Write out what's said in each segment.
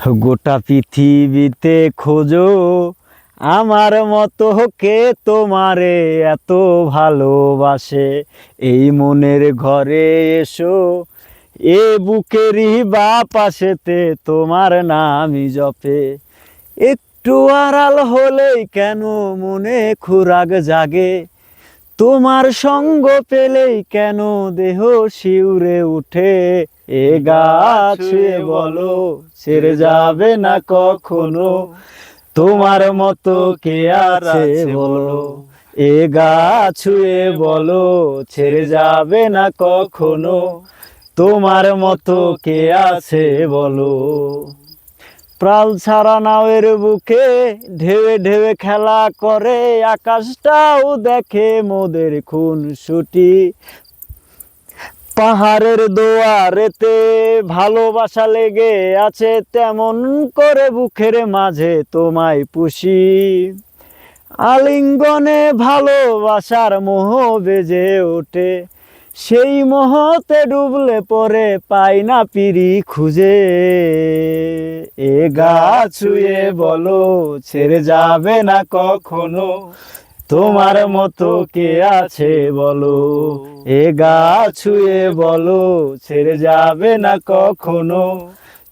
গোটা পৃথিবীতে খোঁজো আমার মতো কে তোমারে এত ভালোবাসে। এই মনের ঘরে এসো, এ বুকেরই বা পাশেতে তোমার নামই জপে। একটু আড়াল হলেই কেন মনে খুরাক জাগে, তোমার সঙ্গ পেলেই কেন দেহ শিউরে উঠে। এ গাছ ছুঁয়ে বলো ছেড়ে যাবে না কখনো, তোমার মতো কে আছে বলো। এ গাছ ছুঁয়ে বলো ছেড়ে যাবে না কখনো, তোমার মতো কে আছে বলো। প্রাল ছাড়া নাওয়ের বুকে ঢেউে ঢেউে খেলা করে, আকাশটাও দেখে মোদের খুনসুটি। পাহাড়ের দোয়ারেতে ভালোবাসা লেগে আছে, তেমন করে বুকের মাঝে তোমায় পুষি। আলিঙ্গনে ভালোবাসার মোহ বেজে ওঠে, সেই মোহতে ডুবলে পরে পাই না পিরি খুঁজে। এ গাছ ছুঁয়ে বলো ছেড়ে যাবে না কখনো, তোমার মতো কে আছে বলো। এ গাছ ছুঁয়ে বলো ছেড়ে যাবে না কখনো,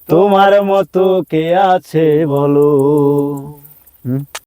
তোমার মতো কে আছে বলো।